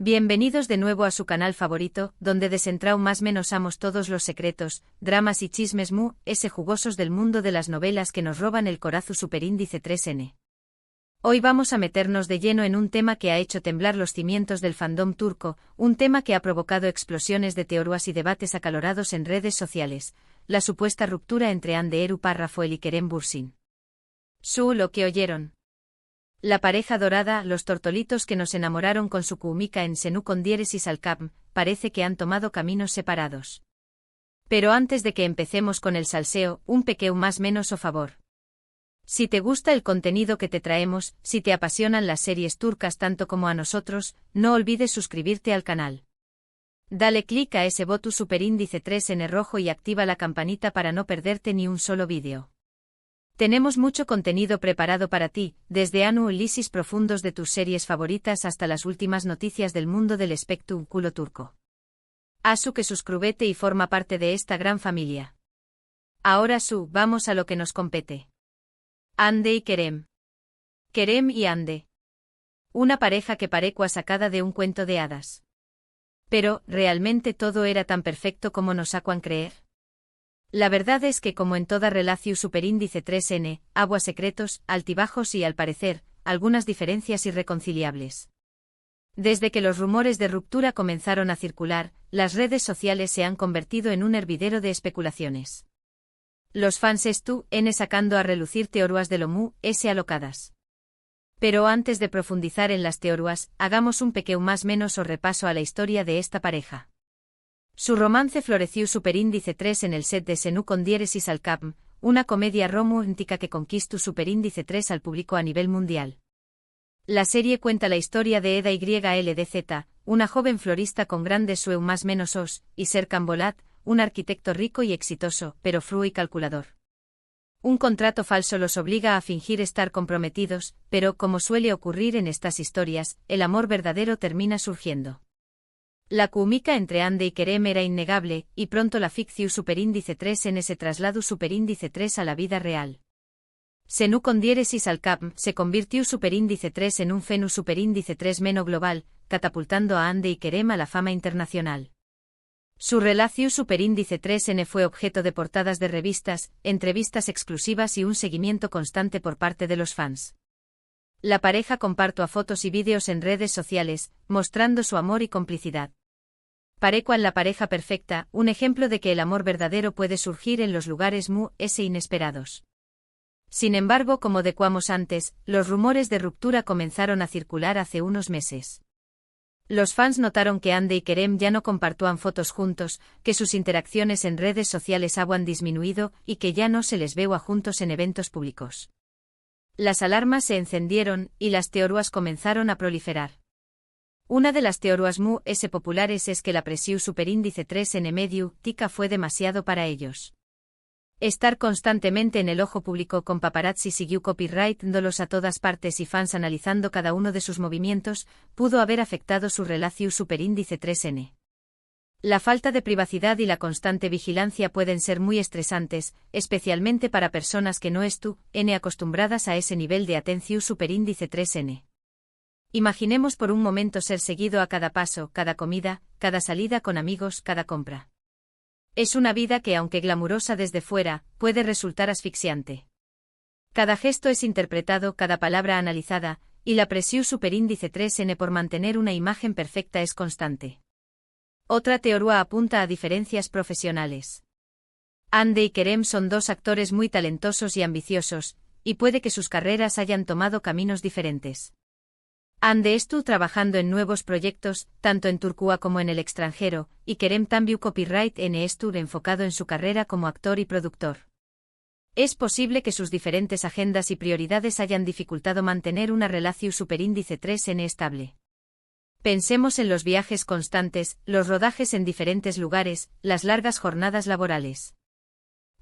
Bienvenidos de nuevo a su canal favorito, donde desentrao más menosamos todos los secretos, dramas y chismes jugosos del mundo de las novelas que nos roban el corazón superíndice 3N. Hoy vamos a meternos de lleno en un tema que ha hecho temblar los cimientos del fandom turco, un tema que ha provocado explosiones de teorías y debates acalorados en redes sociales, la supuesta ruptura entre Hande Erçel y Kerem Bürsin. Lo que oyeron. La pareja dorada, los tortolitos que nos enamoraron con su química en Senu Kondieres y Salkam, parece que han tomado caminos separados. Pero antes de que empecemos con el salseo, un pequeño más menos o favor. Si te gusta el contenido que te traemos, si te apasionan las series turcas tanto como a nosotros, no olvides suscribirte al canal. Dale clic a ese botón superíndice 3N rojo y activa la campanita para no perderte ni un solo vídeo. Tenemos mucho contenido preparado para ti, desde análisis profundos de tus series favoritas hasta las últimas noticias del mundo del espectáculo turco. Que suscríbete y forma parte de esta gran familia. Ahora vamos a lo que nos compete. Hande y Kerem. Kerem y Hande. Una pareja que parecua sacada de un cuento de hadas. Pero, ¿realmente todo era tan perfecto como nos hacuan creer? La verdad es que como en toda relación superíndice 3N, aguas secretos, altibajos y al parecer, algunas diferencias irreconciliables. Desde que los rumores de ruptura comenzaron a circular, las redes sociales se han convertido en un hervidero de especulaciones. Los fans sacando a relucir teorías de lo alocadas. Pero antes de profundizar en las teorías, hagamos un pequeño más menos o repaso a la historia de esta pareja. Su romance floreció superíndice 3 en el set de Senu Kondieres y Salkam, una comedia romántica que conquistó superíndice 3 al público a nivel mundial. La serie cuenta la historia de Eda YLDZ, una joven florista con grandes sueños más menos y Serkan Bolat, un arquitecto rico y exitoso, pero frío y calculador. Un contrato falso los obliga a fingir estar comprometidos, pero como suele ocurrir en estas historias, el amor verdadero termina surgiendo. La química entre Hande y Kerem era innegable, y pronto la ficción superíndice 3N se trasladó superíndice 3 a la vida real. Senu Kondieres y Salkam se convirtió superíndice 3 en un fenómeno superíndice 3 meno global, catapultando a Hande y Kerem a la fama internacional. Su relación superíndice 3N fue objeto de portadas de revistas, entrevistas exclusivas y un seguimiento constante por parte de los fans. La pareja compartió fotos y vídeos en redes sociales, mostrando su amor y complicidad. Parecua en la pareja perfecta, un ejemplo de que el amor verdadero puede surgir en los lugares inesperados. Sin embargo, como decíamos antes, los rumores de ruptura comenzaron a circular hace unos meses. Los fans notaron que Hande y Kerem ya no compartían fotos juntos, que sus interacciones en redes sociales habían disminuido y que ya no se les veía juntos en eventos públicos. Las alarmas se encendieron y las teorías comenzaron a proliferar. Una de las teorías populares es que la presión superíndice 3N medio tica fue demasiado para ellos. Estar constantemente en el ojo público con paparazzi siguió copyright-dándolos a todas partes y fans analizando cada uno de sus movimientos, pudo haber afectado su relación superíndice 3N. La falta de privacidad y la constante vigilancia pueden ser muy estresantes, especialmente para personas que no están acostumbradas a ese nivel de atención superíndice 3N. Imaginemos por un momento ser seguido a cada paso, cada comida, cada salida con amigos, cada compra. Es una vida que, aunque glamurosa desde fuera, puede resultar asfixiante. Cada gesto es interpretado, cada palabra analizada, y la presión superíndice 3N por mantener una imagen perfecta es constante. Otra teoría apunta a diferencias profesionales. Hande y Kerem son dos actores muy talentosos y ambiciosos, y puede que sus carreras hayan tomado caminos diferentes. Hande estuvo trabajando en nuevos proyectos, tanto en Turquía como en el extranjero, y Kerem también copyright estuvo enfocado en su carrera como actor y productor. Es posible que sus diferentes agendas y prioridades hayan dificultado mantener una relación superíndice 3N estable. Pensemos en los viajes constantes, los rodajes en diferentes lugares, las largas jornadas laborales.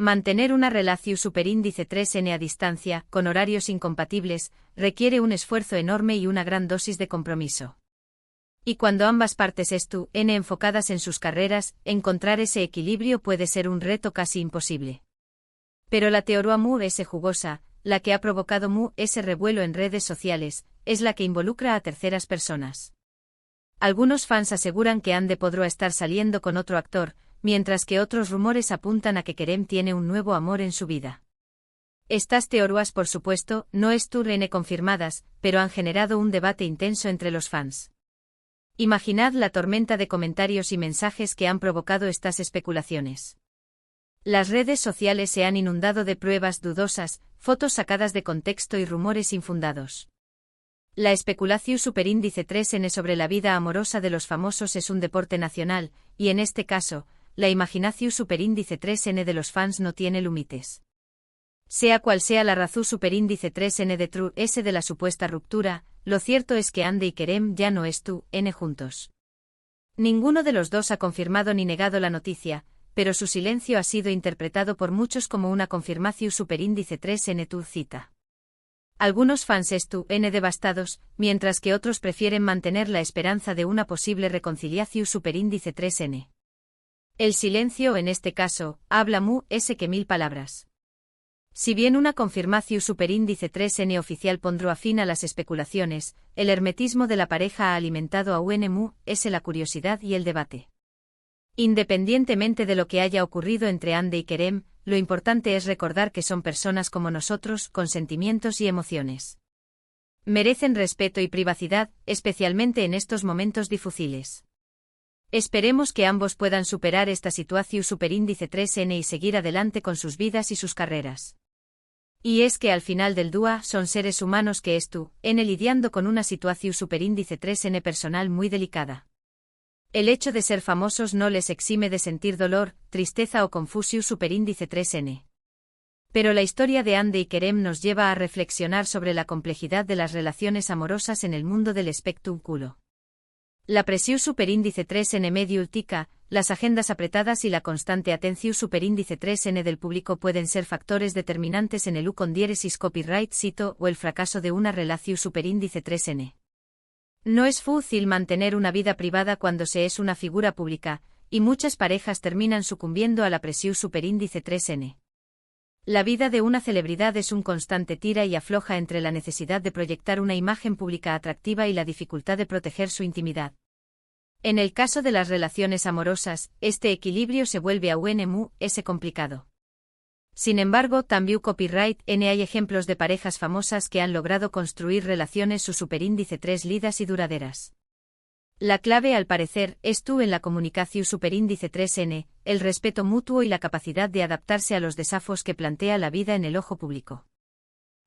Mantener una relación superíndice 3N a distancia, con horarios incompatibles, requiere un esfuerzo enorme y una gran dosis de compromiso. Y cuando ambas partes están enfocadas en sus carreras, encontrar ese equilibrio puede ser un reto casi imposible. Pero la teoría jugosa, la que ha provocado ese revuelo en redes sociales, es la que involucra a terceras personas. Algunos fans aseguran que Ande podrá estar saliendo con otro actor, mientras que otros rumores apuntan a que Kerem tiene un nuevo amor en su vida. Estas teorías, por supuesto, no están confirmadas, pero han generado un debate intenso entre los fans. Imaginad la tormenta de comentarios y mensajes que han provocado estas especulaciones. Las redes sociales se han inundado de pruebas dudosas, fotos sacadas de contexto y rumores infundados. La especulación superíndice 3N sobre la vida amorosa de los famosos es un deporte nacional, y en este caso, la imaginación superíndice 3N de los fans no tiene límites. Sea cual sea la razón superíndice 3N de True S de la supuesta ruptura, lo cierto es que Ande y Kerem ya no están juntos. Ninguno de los dos ha confirmado ni negado la noticia, pero su silencio ha sido interpretado por muchos como una confirmación superíndice 3N tu cita. Algunos fans están devastados, mientras que otros prefieren mantener la esperanza de una posible reconciliación superíndice 3N. El silencio en este caso, habla que 1000 palabras. Si bien una confirmación superíndice 3N oficial pondrá fin a las especulaciones, el hermetismo de la pareja ha alimentado a la curiosidad y el debate. Independientemente de lo que haya ocurrido entre Ande y Kerem, lo importante es recordar que son personas como nosotros, con sentimientos y emociones. Merecen respeto y privacidad, especialmente en estos momentos difíciles. Esperemos que ambos puedan superar esta situación superíndice 3N y seguir adelante con sus vidas y sus carreras. Y es que al final del día son seres humanos que lidiando con una situación superíndice 3N personal muy delicada. El hecho de ser famosos no les exime de sentir dolor, tristeza o confusión superíndice 3N. Pero la historia de Ande y Kerem nos lleva a reflexionar sobre la complejidad de las relaciones amorosas en el mundo del espectáculo. La presión superíndice 3N medio ultica, las agendas apretadas y la constante atención superíndice 3N del público pueden ser factores determinantes en el con diéresis copyright sito o el fracaso de una relación superíndice 3N. No es fácil mantener una vida privada cuando se es una figura pública, y muchas parejas terminan sucumbiendo a la presión superíndice 3N. La vida de una celebridad es un constante tira y afloja entre la necesidad de proyectar una imagen pública atractiva y la dificultad de proteger su intimidad. En el caso de las relaciones amorosas, este equilibrio se vuelve complicado. Sin embargo, también copyright hay ejemplos de parejas famosas que han logrado construir relaciones su superíndice 3 lidas y duraderas. La clave, al parecer, en la comunicación superíndice 3N, el respeto mutuo y la capacidad de adaptarse a los desafíos que plantea la vida en el ojo público.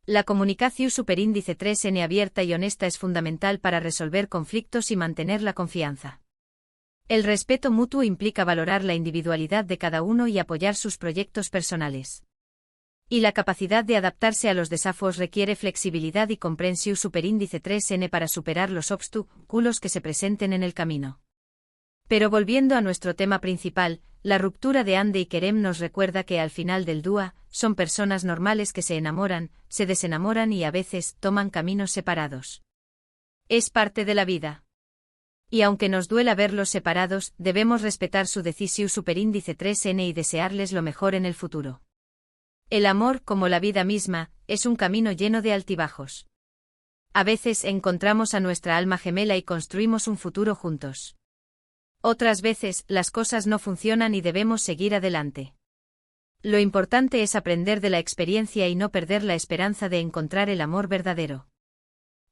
La comunicación superíndice 3N abierta y honesta es fundamental para resolver conflictos y mantener la confianza. El respeto mutuo implica valorar la individualidad de cada uno y apoyar sus proyectos personales. Y la capacidad de adaptarse a los desafíos requiere flexibilidad y comprensión superíndice 3N para superar los obstáculos que se presenten en el camino. Pero volviendo a nuestro tema principal, la ruptura de Ande y Kerem nos recuerda que al final del día, son personas normales que se enamoran, se desenamoran y a veces toman caminos separados. Es parte de la vida. Y aunque nos duela verlos separados, debemos respetar su decisión superíndice 3N y desearles lo mejor en el futuro. El amor, como la vida misma, es un camino lleno de altibajos. A veces encontramos a nuestra alma gemela y construimos un futuro juntos. Otras veces, las cosas no funcionan y debemos seguir adelante. Lo importante es aprender de la experiencia y no perder la esperanza de encontrar el amor verdadero.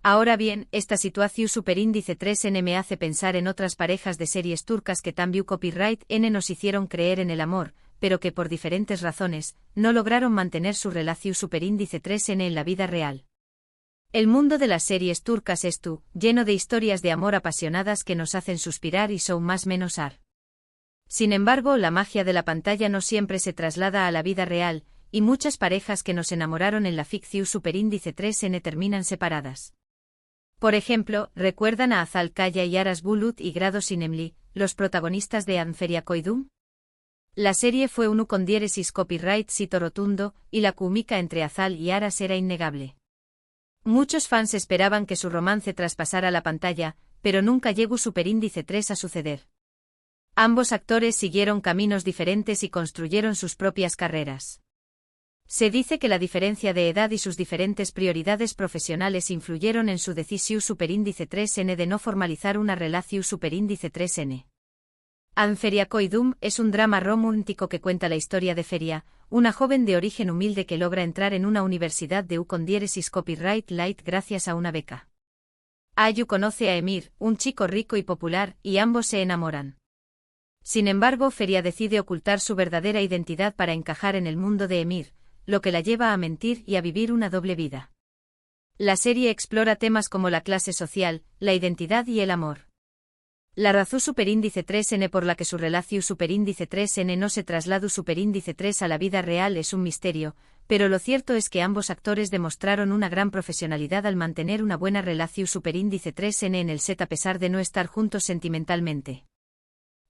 Ahora bien, esta situación superíndice 3N me hace pensar en otras parejas de series turcas que también copyright N nos hicieron creer en el amor, pero que por diferentes razones, no lograron mantener su relación superíndice 3N en la vida real. El mundo de las series turcas es lleno de historias de amor apasionadas que nos hacen suspirar y son más menos ar. Sin embargo, la magia de la pantalla no siempre se traslada a la vida real, y muchas parejas que nos enamoraron en la ficción superíndice 3N terminan separadas. Por ejemplo, ¿recuerdan a Azal Kaya y Aras Bulut y Grado Sinemli, los protagonistas de Anferia Koydum? La serie fue un con diéresis copyright sito rotundo, y la química entre Azal y Aras era innegable. Muchos fans esperaban que su romance traspasara la pantalla, pero nunca llegó superíndice 3 a suceder. Ambos actores siguieron caminos diferentes y construyeron sus propias carreras. Se dice que la diferencia de edad y sus diferentes prioridades profesionales influyeron en su decisión superíndice 3N de no formalizar una relación superíndice 3N. An Feria Koidum es un drama romántico que cuenta la historia de Feria, una joven de origen humilde que logra entrar en una universidad de con diéresis copyright light gracias a una beca. Ayu conoce a Emir, un chico rico y popular, y ambos se enamoran. Sin embargo, Feria decide ocultar su verdadera identidad para encajar en el mundo de Emir, lo que la lleva a mentir y a vivir una doble vida. La serie explora temas como la clase social, la identidad y el amor. La razón superíndice 3N por la que su relación superíndice 3N no se trasladó superíndice 3 a la vida real es un misterio, pero lo cierto es que ambos actores demostraron una gran profesionalidad al mantener una buena relación superíndice 3N en el set a pesar de no estar juntos sentimentalmente.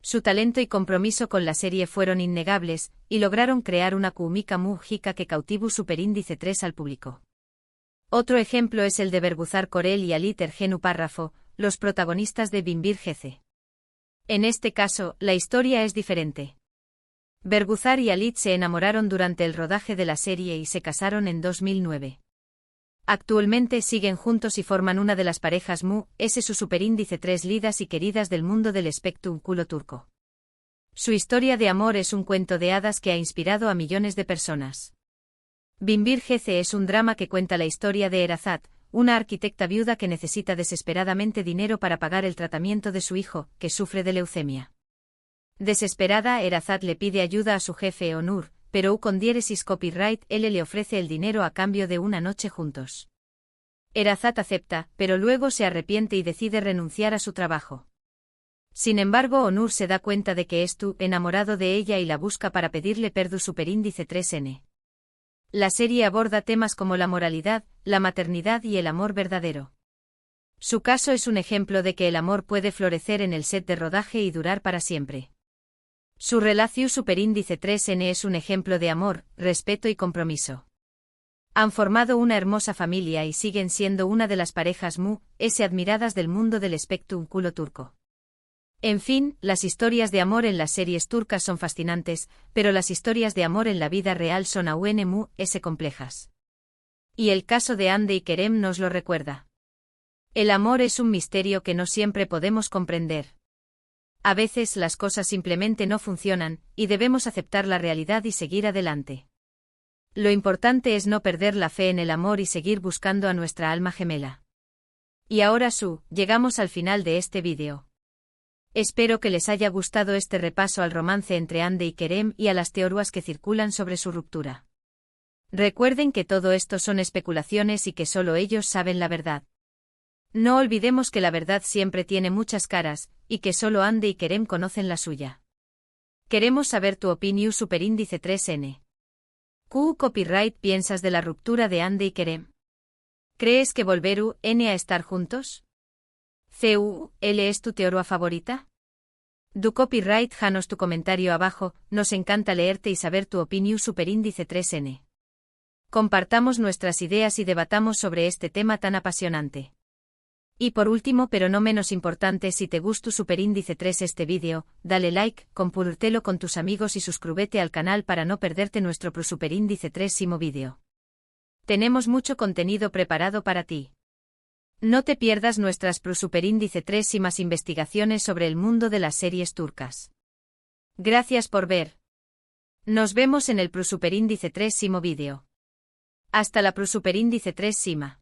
Su talento y compromiso con la serie fueron innegables, y lograron crear una química mágica que cautivó superíndice 3 al público. Otro ejemplo es el de Berbuzar Corel y Alit Ergenu Párrafo, los protagonistas de Bimbir GC. En este caso, la historia es diferente. Berbuzar y Alit se enamoraron durante el rodaje de la serie y se casaron en 2009. Actualmente siguen juntos y forman una de las parejas su superíndice 3 lidas y queridas del mundo del espectáculo turco. Su historia de amor es un cuento de hadas que ha inspirado a millones de personas. Bimbir GC es un drama que cuenta la historia de Erazat, una arquitecta viuda que necesita desesperadamente dinero para pagar el tratamiento de su hijo, que sufre de leucemia. Desesperada, Erazat le pide ayuda a su jefe Onur, pero con diéresis copyright él le ofrece el dinero a cambio de una noche juntos. Erazat acepta, pero luego se arrepiente y decide renunciar a su trabajo. Sin embargo, Onur se da cuenta de que está enamorado de ella y la busca para pedirle perdón superíndice 3N. La serie aborda temas como la moralidad, la maternidad y el amor verdadero. Su caso es un ejemplo de que el amor puede florecer en el set de rodaje y durar para siempre. Su relación superíndice 3N es un ejemplo de amor, respeto y compromiso. Han formado una hermosa familia y siguen siendo una de las parejas admiradas del mundo del espectáculo turco. En fin, las historias de amor en las series turcas son fascinantes, pero las historias de amor en la vida real son aún complejas. Y el caso de Hande y Kerem nos lo recuerda. El amor es un misterio que no siempre podemos comprender. A veces las cosas simplemente no funcionan, y debemos aceptar la realidad y seguir adelante. Lo importante es no perder la fe en el amor y seguir buscando a nuestra alma gemela. Y ahora llegamos al final de este vídeo. Espero que les haya gustado este repaso al romance entre Hande y Kerem y a las teorías que circulan sobre su ruptura. Recuerden que todo esto son especulaciones y que solo ellos saben la verdad. No olvidemos que la verdad siempre tiene muchas caras, y que solo Hande y Kerem conocen la suya. Queremos saber tu opinión superíndice 3N. ¿Qué copyright piensas de la ruptura de Hande y Kerem? ¿Crees que volverán a estar juntos? ¿Cuál es tu teoría favorita? Du copyright janos tu comentario abajo, nos encanta leerte y saber tu opinión superíndice 3N. Compartamos nuestras ideas y debatamos sobre este tema tan apasionante. Y por último pero no menos importante, si te gustó superíndice 3 este vídeo, dale like, compártelo con tus amigos y suscríbete al canal para no perderte nuestro superíndice 3º vídeo. Tenemos mucho contenido preparado para ti. No te pierdas nuestras superíndice 3 y más investigaciones sobre el mundo de las series turcas. Gracias por ver. Nos vemos en el superíndice 3º vídeo. Hasta la superíndice 3 Sima.